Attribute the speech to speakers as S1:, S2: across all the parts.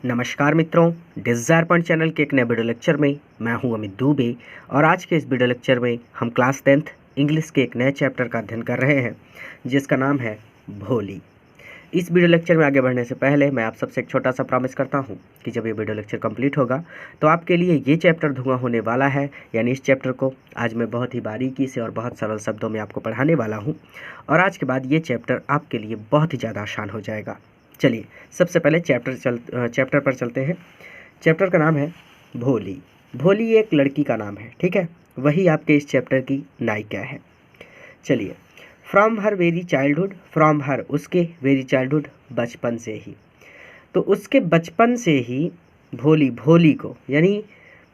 S1: नमस्कार मित्रों, desire point channel के एक नए वीडियो लेक्चर में मैं हूं अमित दुबे और आज के इस वीडियो लेक्चर में हम क्लास 10th इंग्लिश के एक नए चैप्टर का अध्ययन कर रहे हैं जिसका नाम है भोली। इस वीडियो लेक्चर में आगे बढ़ने से पहले मैं आप सबसे एक छोटा सा प्रॉमिस करता हूं कि जब ये वीडियो लेक्चर कंप्लीट होगा तो आपके लिए ये चैप्टर धुआं होने वाला है। यानी इस चैप्टर को आज मैं बहुत ही बारीकी से और बहुत सरल शब्दों में आपको पढ़ाने वाला हूँ और आज के बाद ये चैप्टर आपके लिए बहुत ही ज़्यादा आसान हो जाएगा। चलिए सबसे पहले चैप्टर पर चलते हैं। चैप्टर का नाम है भोली। भोली एक लड़की का नाम है, ठीक है, वही आपके इस चैप्टर की नायिका है। चलिए, from her very childhood, from her उसके वेरी चाइल्डहुड बचपन से ही, तो उसके बचपन से ही भोली को यानी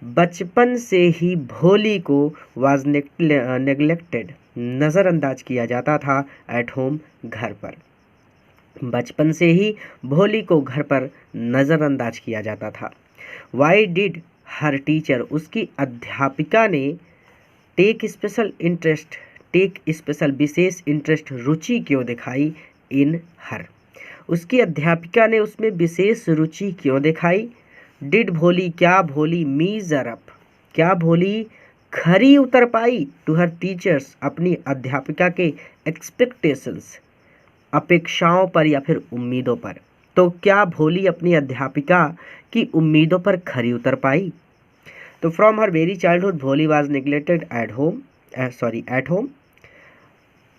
S1: बचपन से ही भोली को वाज नेग्लेक्टेड नज़रअंदाज किया जाता था एट होम घर पर। बचपन से ही भोली को घर पर नज़रअंदाज किया जाता था। वाई डिड हर टीचर, उसकी अध्यापिका ने टेक स्पेशल विशेष इंटरेस्ट रुचि क्यों दिखाई इन हर, उसकी अध्यापिका ने उसमें विशेष रुचि क्यों दिखाई। डिड भोली, क्या भोली मीजर अप, क्या भोली खरी उतर पाई टू हर टीचर्स, अपनी अध्यापिका के एक्सपेक्टेशंस अपेक्षाओं पर या फिर उम्मीदों पर। तो क्या भोली अपनी अध्यापिका की उम्मीदों पर खरी उतर पाई। तो फ्रॉम हर वेरी चाइल्डहुड भोली वाज नेग्लेक्टेड एट होम,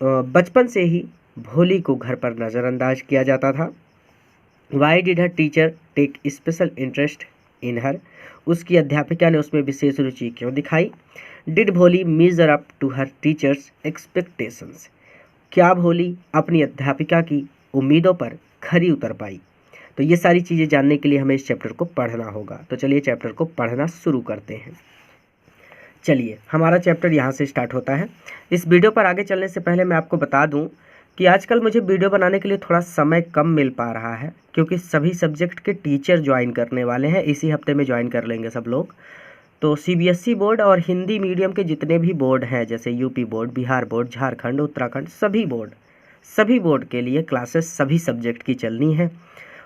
S1: बचपन से ही भोली को घर पर नज़रअंदाज किया जाता था। Why did her teacher take special interest in her, उसकी अध्यापिका ने उसमें विशेष रुचि क्यों दिखाई। Did Bholi measure up to her teachers expectations, क्या भोली अपनी अध्यापिका की उम्मीदों पर खरी उतर पाई। तो ये सारी चीज़ें जानने के लिए हमें इस चैप्टर को पढ़ना होगा। तो चलिए चैप्टर को पढ़ना शुरू करते हैं। चलिए, हमारा चैप्टर यहाँ से स्टार्ट होता है। इस वीडियो पर आगे चलने से पहले मैं आपको बता दूँ कि आजकल मुझे वीडियो बनाने के लिए थोड़ा समय कम मिल पा रहा है क्योंकि सभी सब्जेक्ट के टीचर ज्वाइन करने वाले हैं। इसी हफ्ते में ज्वाइन कर लेंगे सब लोग। तो सीबीएसई बोर्ड और हिंदी मीडियम के जितने भी बोर्ड हैं जैसे UP board, Bihar board, Jharkhand, Uttarakhand, सभी बोर्ड के लिए क्लासेस सभी सब्जेक्ट की चलनी है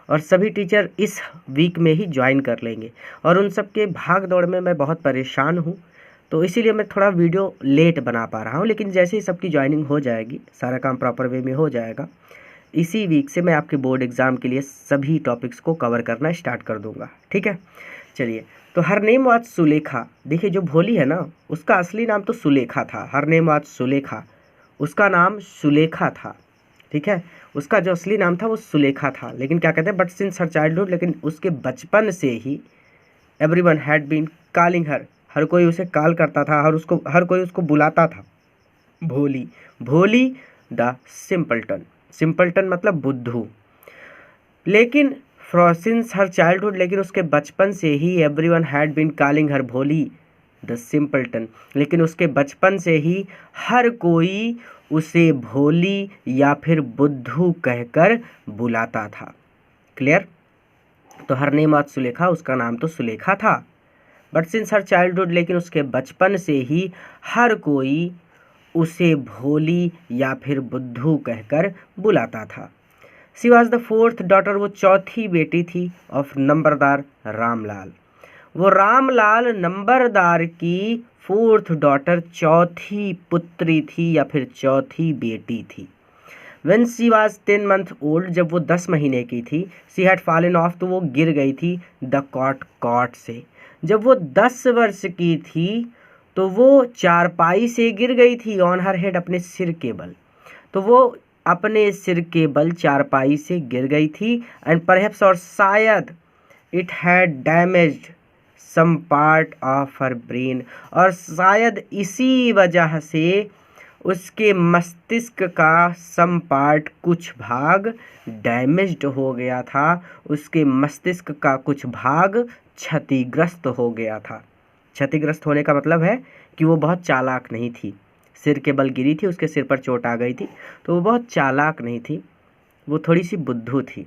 S1: और सभी टीचर इस वीक में ही ज्वाइन कर लेंगे। और उन सब के भाग दौड़ में मैं बहुत परेशान हूँ, तो इसीलिए मैं थोड़ा वीडियो लेट बना पा रहा हूँ। लेकिन जैसे ही सबकी ज्वाइनिंग हो जाएगी, सारा काम प्रॉपर वे में हो जाएगा, इसी वीक से मैं आपके बोर्ड एग्ज़ाम के लिए सभी टॉपिक्स को कवर करना स्टार्ट कर दूँगा, ठीक है। चलिए, तो हर नेम वाज सुलेखा। देखिए, जो भोली है ना, उसका असली नाम तो सुलेखा था। हर नेम वाज सुलेखा, उसका नाम सुलेखा था, ठीक है। उसका जो असली नाम था वो सुलेखा था। लेकिन क्या कहते हैं, बट सिंस हर चाइल्डहुड, लेकिन उसके बचपन से ही everyone had been calling her, हर कोई उसे कॉल करता था, हर कोई उसको बुलाता था भोली। भोली द सिंपल्टन, सिंपल्टन मतलब बुद्धू। लेकिन सिंस हर चाइल्डहुड, लेकिन उसके बचपन से ही everyone had been calling her Bholi the सिंपल्टन, लेकिन उसके बचपन से ही हर कोई उसे भोली या फिर बुद्धू कहकर बुलाता था। क्लियर। तो हर नेम वाज सुलेखा, उसका नाम तो सुलेखा था। बट सिंस हर चाइल्डहुड, लेकिन उसके बचपन से ही हर कोई उसे भोली या फिर बुद्धू कहकर बुलाता था। She was the fourth daughter, वो चौथी बेटी थी ऑफ नंबरदार रामलाल। वो रामलाल नंबरदार की फोर्थ डॉटर, चौथी पुत्री थी या फिर चौथी बेटी थी। When she was 10 month old, जब वो 10 महीने की थी, she had fallen off, तो वो गिर गई थी द कॉट से। जब वो 10 वर्ष की थी तो वो चारपाई से गिर गई थी, ऑन हर हेड, अपने सिर के बल। तो वो अपने सिर के बल चारपाई से गिर गई थी। एंड परहैप्स, और शायद, it had damaged some part of her brain, और शायद इसी वजह से उसके मस्तिष्क का सम पार्ट, कुछ भाग डैमेज्ड हो गया था। उसके मस्तिष्क का कुछ भाग क्षतिग्रस्त हो गया था। क्षतिग्रस्त होने का मतलब है कि वो बहुत चालाक नहीं थी। सिर के बल गिरी थी, उसके सिर पर चोट आ गई थी, तो वो बहुत चालाक नहीं थी, वो थोड़ी सी बुद्धू थी।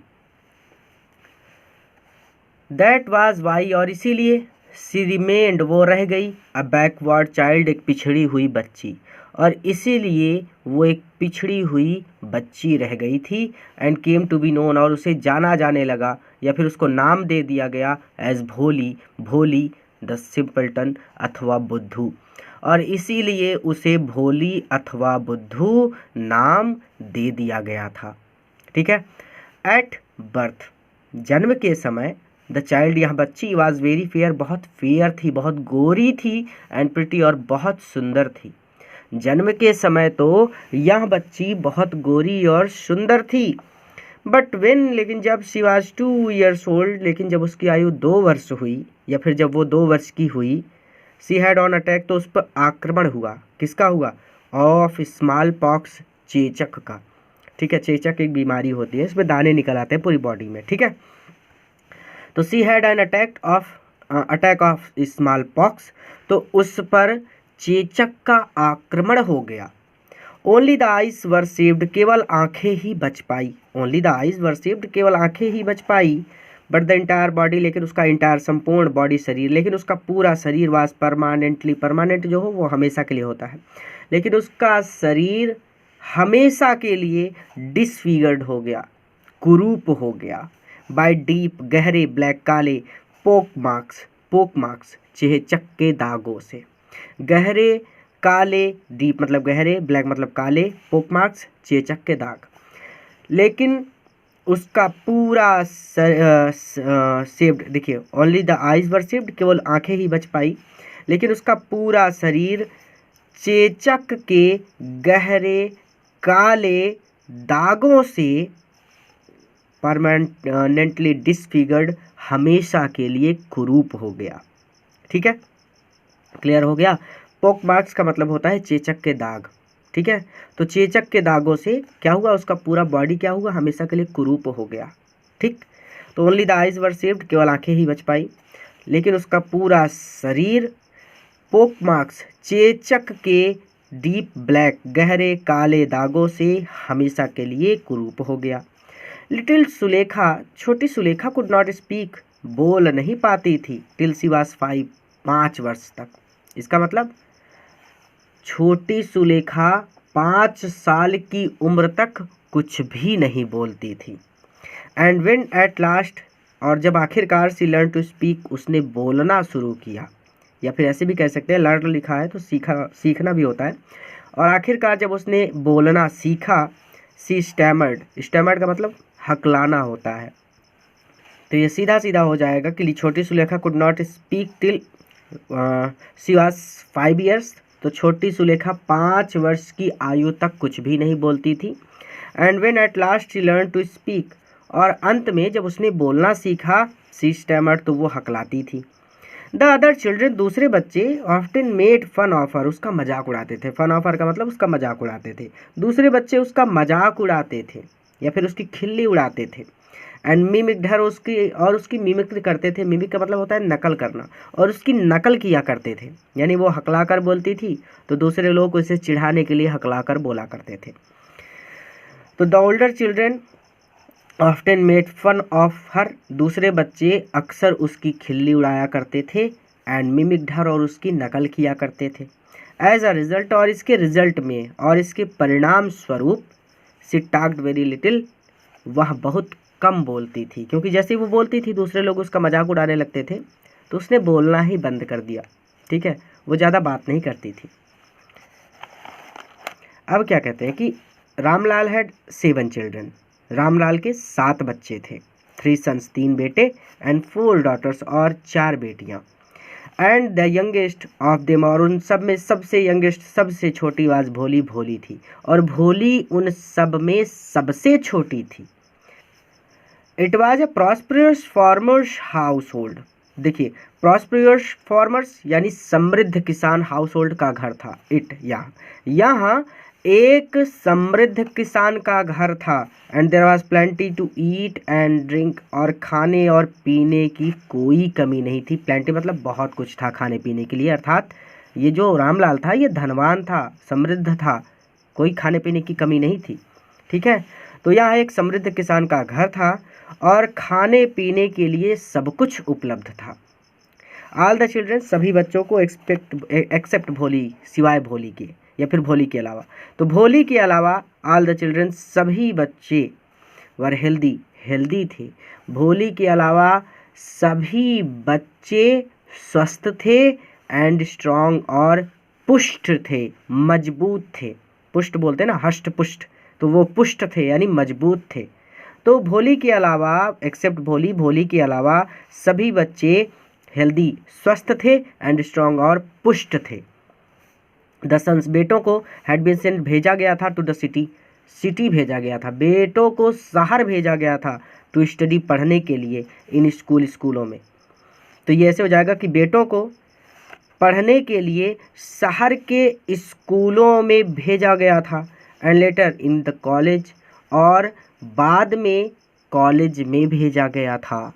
S1: दैट वाज वाई, और इसीलिए सी रिमेन्ड वो रह गई, अ बैकवर्ड चाइल्ड एक पिछड़ी हुई बच्ची, और इसीलिए वो एक पिछड़ी हुई बच्ची रह गई थी। And came to be known, और उसे जाना जाने लगा या फिर उसको नाम दे दिया गया एज भोली, भोली द सिंपल्टन अथवा बुद्धू, और इसीलिए उसे भोली अथवा बुद्धू नाम दे दिया गया था। ठीक है। एट बर्थ, जन्म के समय, द चाइल्ड, यह बच्ची, वॉज वेरी फेयर, बहुत फेयर थी, बहुत गोरी थी, एंड प्रिटी, और बहुत सुंदर थी। जन्म के समय तो यह बच्ची बहुत गोरी और सुंदर थी। बट वेन, लेकिन जब शी वॉज 2 years old, लेकिन जब उसकी आयु 2 वर्ष हुई या फिर जब वो 2 वर्ष की हुई, सी हैड ऑन अटैक, तो उस पर आक्रमण हुआ। किसका हुआ? ऑफ स्मॉल पॉक्स, चेचक का। ठीक है, चेचक एक बीमारी होती है, इसमें दाने निकल आते हैं पूरी बॉडी में। ठीक है, तो she had an attack of smallpox, तो उस पर चेचक का आक्रमण हो गया। Only the eyes were saved, केवल आंखें ही बच पाई। Only the eyes were saved, केवल आंखें ही बच पाई। बट द इंटायर बॉडी, लेकिन उसका इंटायर संपूर्ण बॉडी, शरीर, लेकिन उसका पूरा शरीर वाज परमानेंटली, परमानेंट जो हो वो हमेशा के लिए होता है, लेकिन उसका शरीर हमेशा के लिए डिसफिगर्ड हो गया, कुरूप हो गया। बाय डीप, गहरे, ब्लैक, काले, पोक मार्क्स, चेचक के दागों से। गहरे, काले, डीप मतलब गहरे, ब्लैक मतलब काले, पोक मार्क्स चेचक के दाग। लेकिन उसका पूरा सेव्ड, देखिए only the eyes were saved, केवल आंखें ही बच पाई, लेकिन उसका पूरा शरीर चेचक के गहरे काले दागों से परमानेंटली डिसफिगर्ड, हमेशा के लिए कुरूप हो गया। ठीक है, क्लियर हो गया। पोक मार्क्स का मतलब होता है चेचक के दाग। ठीक है, तो चेचक के दागों से क्या हुआ, उसका पूरा बॉडी क्या हुआ, हमेशा के लिए कुरूप हो गया। ठीक, तो only the eyes were saved, केवल आंखें ही बच पाई, लेकिन उसका पूरा शरीर पोक मार्क्स, चेचक के डीप ब्लैक, गहरे काले दागों से हमेशा के लिए कुरूप हो गया। लिटिल सुलेखा, छोटी सुलेखा कुड नॉट स्पीक, बोल नहीं पाती थी, टिल शी वाज 5 वर्ष तक। इसका मतलब छोटी सुलेखा 5 साल की उम्र तक कुछ भी नहीं बोलती थी। एंड व्हेन एट लास्ट, और जब आखिरकार सी लर्न टू स्पीक, उसने बोलना शुरू किया, या फिर ऐसे भी कह सकते हैं, लर्न लिखा है तो सीखना भी होता है। और आखिरकार जब उसने बोलना सीखा, सी स्टैमर्ड का मतलब हकलाना होता है, तो ये सीधा सीधा हो जाएगा कि छोटी Sulekha could not speak till she was 5 years, तो छोटी सुलेखा 5 वर्ष की आयु तक कुछ भी नहीं बोलती थी। And when at last she learn to speak, और अंत में जब उसने बोलना सीखा, सी स्टैमर्ड, तो वो हकलाती थी। द अदर चिल्ड्रन, दूसरे बच्चे, often made fun of her, उसका मजाक उड़ाते थे। फन ऑफ हर का मतलब उसका मजाक उड़ाते थे। दूसरे बच्चे उसका मजाक उड़ाते थे या फिर उसकी खिल्ली उड़ाते थे। एंड मिमिक्ड हर, उसकी मिमिक्री करते थे। मिमिक का मतलब होता है नकल करना, और उसकी नकल किया करते थे, यानी वो हकला कर बोलती थी तो दूसरे लोग उसे चिढ़ाने के लिए हकला कर बोला करते थे। तो the older children often made fun of her, दूसरे बच्चे अक्सर उसकी खिल्ली उड़ाया करते थे। एंड मिमिक्ड हर, और उसकी नकल किया करते थे। एज अ रिजल्ट, और इसके रिजल्ट में और इसके परिणाम स्वरूप, सी टॉक्ड वेरी लिटिल, वह बहुत कम बोलती थी, क्योंकि जैसे वो बोलती थी दूसरे लोग उसका मजाक उड़ाने लगते थे, तो उसने बोलना ही बंद कर दिया। ठीक है, वो ज़्यादा बात नहीं करती थी। अब क्या कहते हैं कि रामलाल हैड 7 चिल्ड्रन, रामलाल के 7 बच्चे थे। 3 सन्स, 3 बेटे, एंड 4 डॉटर्स, और 4 बेटियां। And the youngest of them, और उन सब में सबसे यंगेस्ट, सबसे छोटी वाज भोली, भोली थी, और भोली उन सब में सबसे छोटी थी। It was a prosperous farmers house hold, देखिए प्रॉस्परस फार्मर्स यानी समृद्ध किसान हाउस होल्ड का घर था। यहाँ एक समृद्ध किसान का घर था। And there was plenty to eat and drink, और खाने और पीने की कोई कमी नहीं थी। प्लेंटी मतलब बहुत कुछ था खाने पीने के लिए, अर्थात ये जो रामलाल था ये धनवान था, समृद्ध था, कोई खाने पीने की कमी नहीं थी। ठीक है, तो यहाँ एक समृद्ध किसान का घर था और खाने पीने के लिए सब कुछ उपलब्ध था। ऑल द चिल्ड्रन, सभी बच्चों को, एक्सेप्ट भोली, सिवाय भोली के या फिर भोली के अलावा। तो भोली के अलावा ऑल द चिल्ड्रन, सभी बच्चे वर हेल्दी, हेल्दी थे। भोली के अलावा सभी बच्चे स्वस्थ थे एंड स्ट्रॉन्ग, और पुष्ट थे, मजबूत थे। पुष्ट बोलते हैं ना, हष्ट पुष्ट, तो वो पुष्ट थे यानी मजबूत थे। तो भोली के अलावा, एक्सेप्ट भोली, भोली के अलावा सभी बच्चे हेल्दी, स्वस्थ थे एंड स्ट्रॉन्ग, और पुष्ट थे। द सन्स, बेटों को, हैड बीन सेंट, भेजा गया था, टू द सिटी, सिटी भेजा गया था, बेटों को शहर भेजा गया था, टू स्टडी, पढ़ने के लिए, इन स्कूल, स्कूलों में। तो ये ऐसे हो जाएगा कि बेटों को पढ़ने के लिए शहर के स्कूलों में भेजा गया था, and later in the college, और बाद में कॉलेज में भेजा गया था।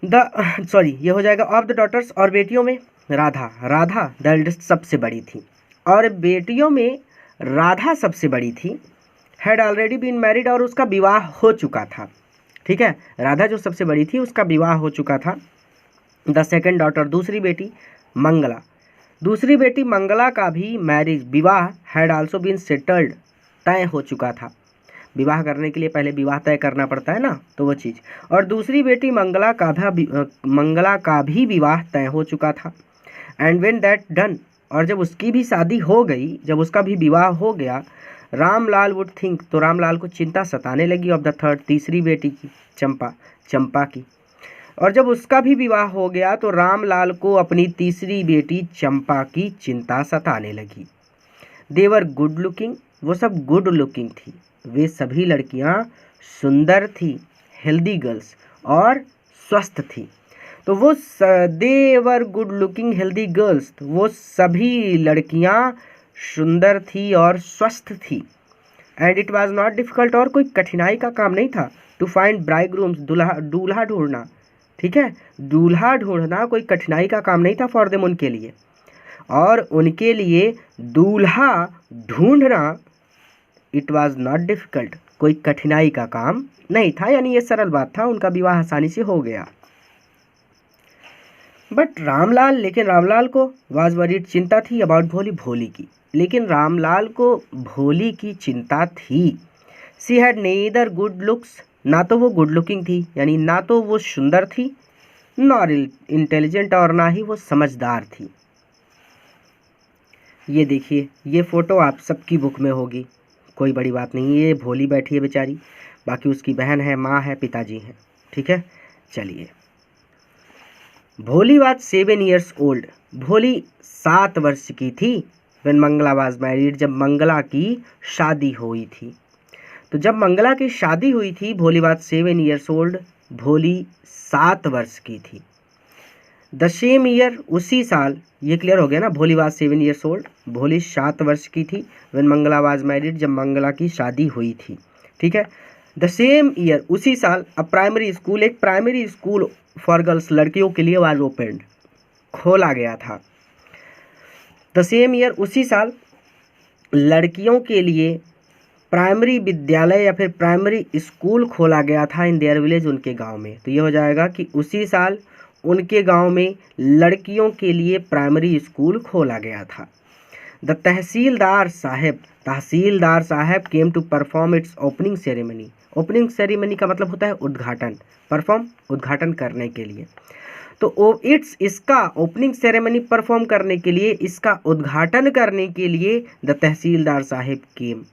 S1: ये हो जाएगा ऑफ द डॉटर्स, और बेटियों में राधा, राधा द एल्डेस्ट, सबसे बड़ी थी, और बेटियों में राधा सबसे बड़ी थी। हैड ऑलरेडी बीन मैरिड, और उसका विवाह हो चुका था। ठीक है, राधा जो सबसे बड़ी थी उसका विवाह हो चुका था। द सेकेंड डॉटर, दूसरी बेटी मंगला, दूसरी बेटी मंगला का भी मैरिज, विवाह, हैड आल्सो बीन सेटल्ड, तय हो चुका था। विवाह करने के लिए पहले विवाह तय करना पड़ता है ना, तो वो चीज़। और दूसरी बेटी मंगला का भी विवाह तय हो चुका था। एंड व्हेन दैट डन, और जब उसकी भी शादी हो गई, जब उसका भी विवाह हो गया, रामलाल वुड थिंक, तो रामलाल को चिंता सताने लगी, ऑफ द थर्ड, तीसरी बेटी की, चंपा, चंपा की। और जब उसका भी विवाह हो गया तो रामलाल को अपनी तीसरी बेटी चंपा की चिंता सताने लगी। देवर गुड लुकिंग, वो सब गुड लुकिंग थी, वे सभी लड़कियां सुंदर थी, हेल्दी गर्ल्स, और स्वस्थ थी। तो वो they were good looking healthy girls, वो सभी लड़कियां सुंदर थी और स्वस्थ थी। And it was not difficult, और कोई कठिनाई का काम नहीं था, टू फाइंड ब्राइडग्रूम्स, दूल्हा ढूंढना। ठीक है, दूल्हा ढूंढना कोई कठिनाई का काम नहीं था फॉर देम, उनके लिए। और उनके लिए दूल्हा ढूंढना, इट वाज नॉट डिफिकल्ट, कोई कठिनाई का काम नहीं था, यानी ये सरल बात था, उनका विवाह आसानी से हो गया। बट रामलाल, लेकिन रामलाल को वाज वरीड, चिंता थी, अबाउट भोली, भोली की। लेकिन रामलाल को भोली की चिंता थी। She had neither good looks, ना तो वो गुड लुकिंग थी, यानी ना तो वो सुंदर थी, नॉर इंटेलिजेंट, और ना ही वो समझदार थी। ये देखिए, ये फ़ोटो आप सबकी बुक में होगी, कोई बड़ी बात नहीं, ये भोली बैठी है बेचारी, बाकी उसकी बहन है, माँ है, पिताजी हैं। ठीक है, चलिए। भोली वाज 7 years ओल्ड, भोली 7 वर्ष की थी। व्हेन मंगला वाज मैरिड, जब मंगला की शादी हुई थी। तो जब मंगला की शादी हुई थी, भोली वाज 7 years ओल्ड, भोली 7 वर्ष की थी। द सेम ईयर, उसी साल, ये क्लियर हो गया ना, भोली वाज 7 years ओल्ड, भोली 7 वर्ष की थी। व्हेन मंगला वाज मैरिड, जब मंगला की शादी हुई थी। ठीक है, द सेम ईयर, उसी साल, अ प्राइमरी स्कूल, एक प्राइमरी स्कूल फॉर गर्ल्स, लड़कियों के लिए, वाज ओपन्ड, खोला गया था। द सेम ईयर, उसी साल, लड़कियों के लिए प्राइमरी विद्यालय या फिर प्राइमरी स्कूल खोला गया था इन देयर विलेज, उनके गांव में। तो ये हो जाएगा कि उसी साल उनके गांव में लड़कियों के लिए प्राइमरी स्कूल खोला गया था। The tehsildar sahib came to perform its opening ceremony. Opening ceremony का मतलब होता है उद्घाटन, परफॉर्म, उद्घाटन करने के लिए। तो इसका ओपनिंग सेरेमनी परफॉर्म करने के लिए, इसका उद्घाटन करने के लिए द तहसीलदार साहब केम,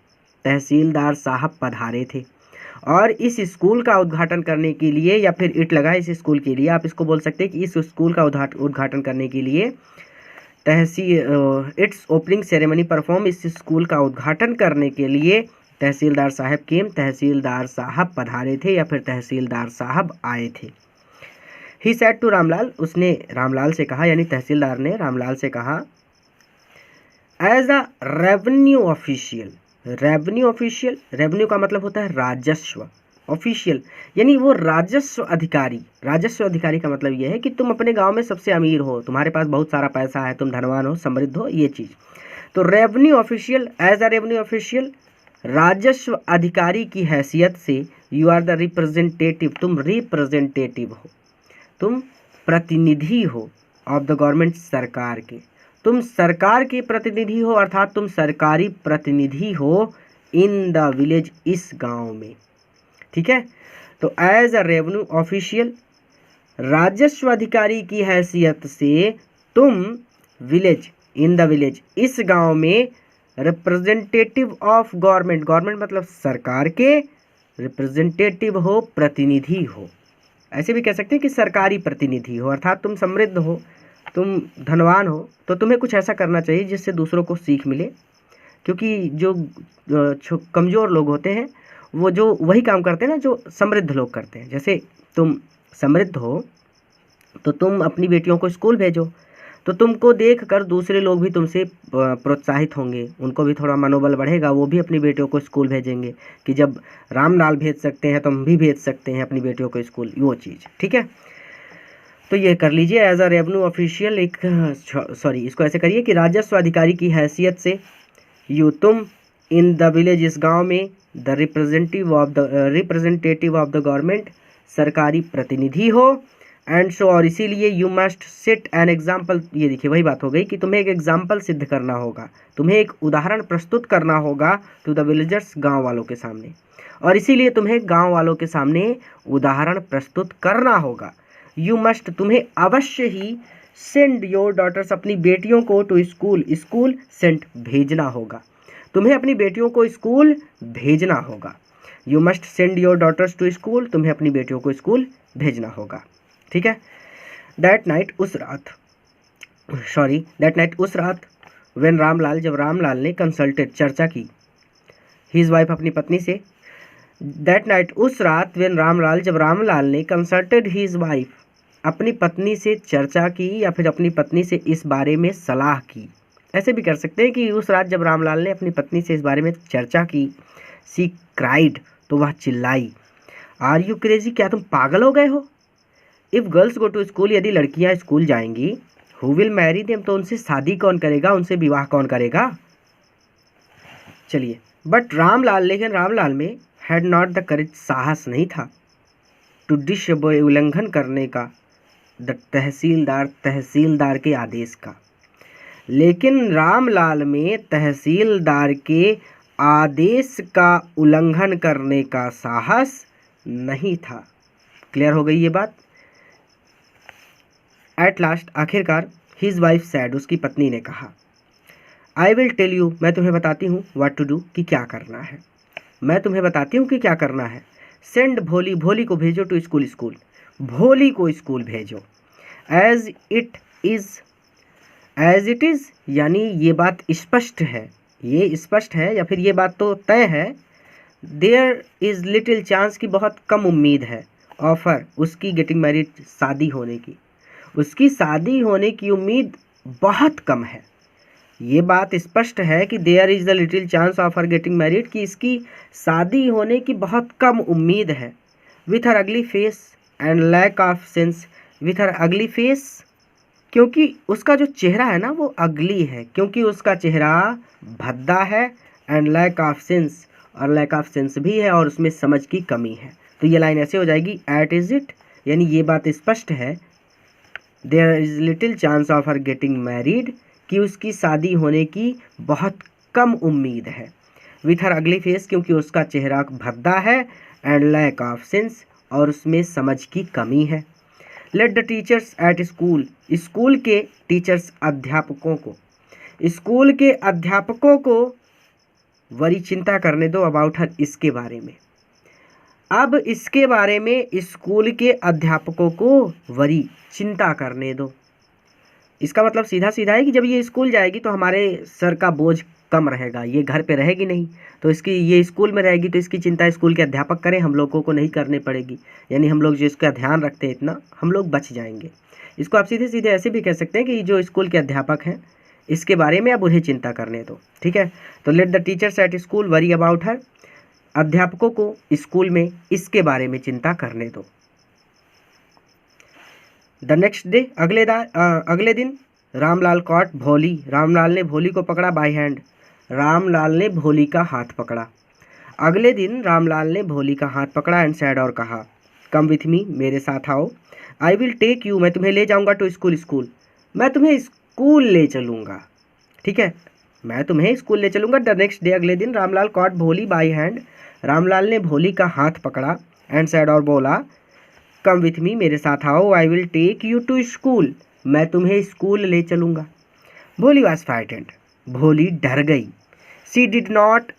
S1: तहसीलदार साहब पधारे थे। और इस स्कूल का उद्घाटन करने के लिए, या फिर इट लगा इस स्कूल के लिए, आप इसको बोल सकते हैं कि इस स्कूल का उद्घाटन करने के लिए इट्स ओपनिंग सेरेमनी परफॉर्म, इस स्कूल का उद्घाटन करने के लिए तहसीलदार साहब केम, तहसीलदार साहब पधारे थे या फिर तहसीलदार साहब आए थे। ही सेड टू रामलाल, उसने रामलाल से कहा, यानी तहसीलदार ने रामलाल से कहा, as a revenue official, revenue का मतलब होता है राजस्व, ऑफिशियल यानी वो राजस्व अधिकारी। राजस्व अधिकारी का मतलब ये है कि तुम अपने गांव में सबसे अमीर हो, तुम्हारे पास बहुत सारा पैसा है, तुम धनवान हो, समृद्ध हो, ये चीज़। तो revenue official, as a revenue official, राजस्व अधिकारी की हैसियत से, यू आर द रिप्रेजेंटेटिव, तुम रिप्रेजेंटेटिव हो, तुम प्रतिनिधि हो, ऑफ द गवर्नमेंट सरकार के, तुम सरकार के प्रतिनिधि हो, अर्थात तुम सरकारी प्रतिनिधि हो इन द विलेज, इस गांव में। ठीक है, तो एज अ रेवेन्यू ऑफिशियल, राजस्व अधिकारी की हैसियत से तुम विलेज, इन द विलेज, इस गांव में रिप्रेजेंटेटिव ऑफ गवर्नमेंट, गवर्नमेंट मतलब सरकार के रिप्रेजेंटेटिव हो, प्रतिनिधि हो। ऐसे भी कह सकते हैं कि सरकारी प्रतिनिधि हो, अर्थात तुम समृद्ध हो, तुम धनवान हो, तो तुम्हें कुछ ऐसा करना चाहिए जिससे दूसरों को सीख मिले। क्योंकि जो कमज़ोर लोग होते हैं वो जो वही काम करते हैं ना जो समृद्ध लोग करते हैं। जैसे तुम समृद्ध हो तो तुम अपनी बेटियों को स्कूल भेजो, तो तुमको देख कर दूसरे लोग भी तुमसे प्रोत्साहित होंगे, उनको भी थोड़ा मनोबल बढ़ेगा, वो भी अपनी बेटियों को स्कूल भेजेंगे कि जब रामलाल भेज सकते हैं तो हम भी भेज सकते हैं अपनी बेटियों को स्कूल, वो चीज़। ठीक है, तो ये कर लीजिए एज अ रेवेन्यू ऑफिशियल, एक सॉरी इसको ऐसे करिए कि राजस्व अधिकारी की हैसियत से तुम इन द विलेज, इस गांव में, the representative of the government, सरकारी प्रतिनिधि हो, एंड सो, और इसीलिए you must set an example. ये देखिए वही बात हो गई कि तुम्हें एक एग्जाम्पल सिद्ध करना होगा, तुम्हें एक उदाहरण प्रस्तुत करना होगा टू द विलेजर्स, गाँव वालों के सामने, और इसीलिए तुम्हें गाँव वालों के सामने उदाहरण प्रस्तुत करना होगा। यू मस्ट, तुम्हें अवश्य ही, सेंड योर डॉटर्स, अपनी बेटियों को, टू स्कूल, स्कूल सेंड, भेजना होगा, तुम्हें अपनी बेटियों को स्कूल भेजना होगा। You must send your daughters to school, तुम्हें अपनी बेटियों को स्कूल भेजना होगा। ठीक है, दैट नाइट, उस रात, व्हेन रामलाल, जब रामलाल ने कंसल्टेड, चर्चा की, हिज वाइफ, अपनी पत्नी से, दैट नाइट, उस रात, व्हेन रामलाल, जब रामलाल ने कंसल्टेड हिज वाइफ, अपनी पत्नी से चर्चा की या फिर अपनी पत्नी से इस बारे में सलाह की। ऐसे भी कर सकते हैं कि उस रात जब रामलाल ने अपनी पत्नी से इस बारे में चर्चा की, सी क्राइड, तो वह चिल्लाई, आर यू क्रेजी, क्या तुम पागल हो गए हो? If girls go to school, यदि लड़कियां स्कूल जाएंगी, हु विल मैरी देम, तो उनसे शादी कौन करेगा, उनसे विवाह कौन करेगा? चलिए, बट रामलाल, लेकिन रामलाल में हैड नॉट द करेज, साहस नहीं था, टू डिसओबे, उल्लंघन करने का, द तहसीलदार के आदेश का। लेकिन रामलाल में तहसीलदार के आदेश का उल्लंघन करने का साहस नहीं था। क्लियर हो गई ये बात? एट लास्ट, आखिरकार, हिज वाइफ सैड, उसकी पत्नी ने कहा, आई विल टेल यू, मैं तुम्हें बताती हूँ, व्हाट टू डू, कि क्या करना है, मैं तुम्हें बताती हूँ कि क्या करना है। सेंड भोली, भोली को भेजो, टू स्कूल, स्कूल, भोली को स्कूल भेजो। एज इट इज़, यानी ये बात स्पष्ट है, ये स्पष्ट है या फिर ये बात तो तय है, देयर इज़ लिटिल चांस, की बहुत कम उम्मीद है, ऑफर, उसकी गेटिंग मैरिड, शादी होने की, उसकी शादी होने की उम्मीद बहुत कम है। ये बात स्पष्ट है कि there is the little chance of her getting married, कि इसकी शादी होने की बहुत कम उम्मीद है। With her ugly face and lack of sense, with her ugly face, क्योंकि उसका जो चेहरा है ना वो अगली है, क्योंकि उसका चेहरा भद्दा है, एंड लैक ऑफ सेंस, और लैक ऑफ सेंस भी है, और उसमें समझ की कमी है। तो ये लाइन ऐसे हो जाएगी, एट इज़ इट, यानी ये बात स्पष्ट है, there is little chance of her getting married, कि उसकी शादी होने की बहुत कम उम्मीद है। विथ हर अगली फेस, क्योंकि उसका चेहरा भद्दा है, एंड लैक ऑफ सेंस, और उसमें समझ की कमी है। Let the teachers at school, school के टीचर्स, अध्यापकों को, स्कूल के अध्यापकों को वरी, चिंता करने दो, अबाउट हर, इसके बारे में। अब इसके बारे में स्कूल के अध्यापकों को वरी, चिंता करने दो। इसका मतलब सीधा सीधा है कि जब ये स्कूल जाएगी तो हमारे सर का बोझ कम रहेगा, ये घर पे रहेगी नहीं, तो इसकी, ये स्कूल में रहेगी तो इसकी चिंता स्कूल के अध्यापक करें, हम लोगों को नहीं करनी पड़ेगी, यानी हम लोग जो इसका ध्यान रखते हैं इतना, हम लोग बच जाएंगे। इसको आप सीधे सीधे ऐसे भी कह सकते हैं कि जो स्कूल के अध्यापक हैं इसके बारे में अब उन्हें चिंता करने दो। ठीक है, तो let the teachers at school worry about her, अध्यापकों को स्कूल में इसके बारे में चिंता करने दो। द नेक्स्ट डे, अगले दिन, रामलाल कॉट भोली, रामलाल ने भोली को पकड़ा, बाय हैंड, रामलाल ने भोली का हाथ पकड़ा। अगले दिन रामलाल ने भोली का हाथ पकड़ा, एंड सैड, और कहा, कम विथ मी, मेरे साथ आओ। आई विल टेक यू, मैं तुम्हें ले जाऊंगा टू स्कूल, स्कूल, मैं तुम्हें स्कूल ले चलूँगा, ठीक है, मैं तुम्हें स्कूल ले चलूँगा। द नेक्स्ट डे, अगले दिन, रामलाल कॉट भोली बाई हैंड, रामलाल ने भोली का हाथ पकड़ा, एंड सैड, और बोला, कम विथ मी, मेरे साथ आओ, I will take you to school, मैं तुम्हें स्कूल ले चलूँगा। भोली वॉज फ्राइटेंड, भोली डर गई। सी डिड नॉट,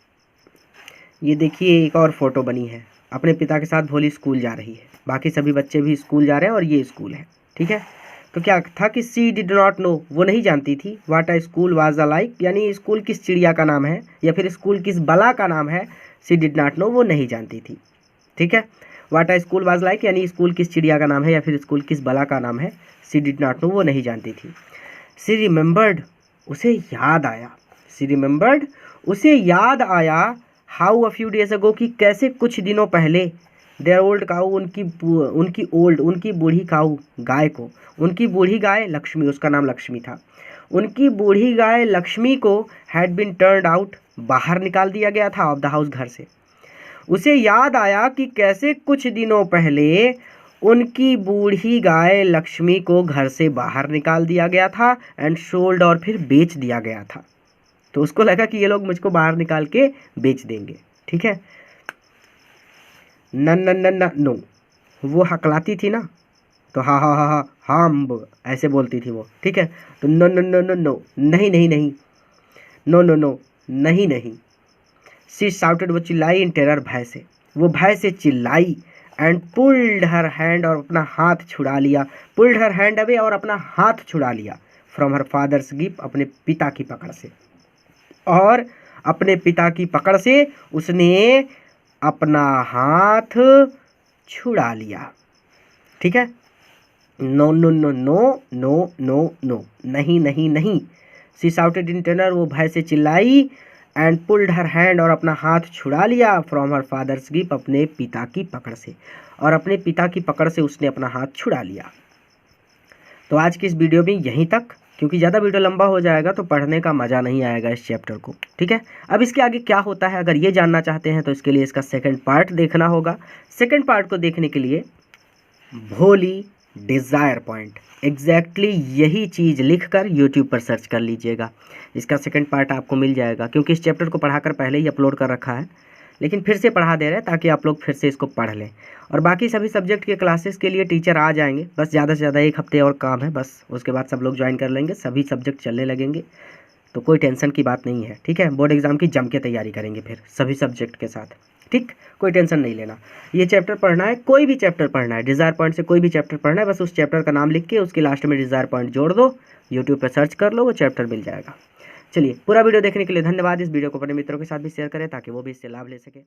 S1: ये देखिए एक और फोटो बनी है, अपने पिता के साथ भोली स्कूल जा रही है, बाकी सभी बच्चे भी स्कूल जा रहे हैं और ये स्कूल है, ठीक है। तो क्या था कि सी डिड नॉट नो, वो नहीं जानती थी, what a school was a like, यानी स्कूल किस चिड़िया का नाम है या फिर स्कूल किस बला का नाम है, सी डिड नॉट नो, वो नहीं जानती थी, ठीक है। वाट अ स्कूल वाज लाइक, यानी स्कूल किस चिड़िया का नाम है या फिर स्कूल किस बला का नाम है, सी डिड नॉट नो, वो नहीं जानती थी। सी रिमेंबर्ड, उसे याद आया, सी रिमेंबर्ड, उसे याद आया, how a few days ago, कि कैसे कुछ दिनों पहले, देयर ओल्ड काऊ, उनकी बूढ़ी काऊ, गाय को, उनकी बूढ़ी गाय लक्ष्मी, उसका नाम लक्ष्मी था, उनकी बूढ़ी गाय लक्ष्मी को हैड बिन टर्न्ड आउट, बाहर निकाल दिया गया था, ऑफ द हाउस, घर से। उसे याद आया कि कैसे कुछ दिनों पहले उनकी बूढ़ी गाय लक्ष्मी को घर से बाहर निकाल दिया गया था, एंड सोल्ड, और फिर बेच दिया गया था। तो उसको लगा कि ये लोग मुझको बाहर निकाल के बेच देंगे, ठीक है। न न न न नो, वो हकलाती थी ना, तो हा हा हा हा हाम ऐसे बोलती थी वो, ठीक है। तो no no no no no, नहीं नहीं नहीं, नो नो नो, नहीं नहीं। सी शाउटेड, वो चिल्लाई, इन टेरर, भय से, वो भय से चिल्लाई, एंड पुल्ड हर हैंड, और अपना हाथ छुड़ा लिया, पुल्ड हर हैंड अवे, और अपना हाथ छुड़ा लिया, फ्रॉम हर फादर्स ग्रिप, अपने पिता की पकड़ से, और अपने पिता की पकड़ से उसने अपना हाथ छुड़ा लिया, ठीक है। No no no no no no no, नहीं नहीं नहीं। सी शाउटेड इन टेरर, वो भय से चिल्लाई, एंड पुल्ड हर हैंड, और अपना हाथ छुड़ा लिया, फ्रॉम हर फादर्स ग्रिप, अपने पिता की पकड़ से, और अपने पिता की पकड़ से उसने अपना हाथ छुड़ा लिया। तो आज की इस वीडियो में यहीं तक, क्योंकि ज़्यादा वीडियो लंबा हो जाएगा तो पढ़ने का मज़ा नहीं आएगा इस चैप्टर को, ठीक है। अब इसके आगे क्या होता है, अगर ये जानना चाहते हैं तो इसके लिए इसका सेकंड पार्ट देखना होगा। सेकंड पार्ट को देखने के लिए भोली डिज़ायर पॉइंट, एग्जैक्टली यही चीज़ लिखकर यूट्यूब पर सर्च कर लीजिएगा, इसका सेकंड पार्ट आपको मिल जाएगा, क्योंकि इस चैप्टर को पढ़ाकर पहले ही अपलोड कर रखा है, लेकिन फिर से पढ़ा दे रहे हैं ताकि आप लोग फिर से इसको पढ़ लें। और बाकी सभी सब्जेक्ट के क्लासेस के लिए टीचर आ जाएंगे, बस ज़्यादा से ज़्यादा 1 हफ्ते और काम है बस, उसके बाद सब लोग ज्वाइन कर लेंगे, सभी सब्जेक्ट चलने लगेंगे, तो कोई टेंशन की बात नहीं है, ठीक है। बोर्ड एग्जाम की जम के तैयारी करेंगे फिर सभी सब्जेक्ट के साथ, ठीक, कोई टेंशन नहीं लेना। ये चैप्टर पढ़ना है, कोई भी चैप्टर पढ़ना है, डिज़ायर पॉइंट से कोई भी चैप्टर पढ़ना है, बस उस चैप्टर का नाम लिख के उसके लास्ट में डिज़ायर पॉइंट जोड़ दो, यूट्यूब पर सर्च कर लो, वो चैप्टर मिल जाएगा। चलिए, पूरा वीडियो देखने के लिए धन्यवाद। इस वीडियो को अपने मित्रों के साथ भी शेयर करें ताकि वो भी इससे लाभ ले सके।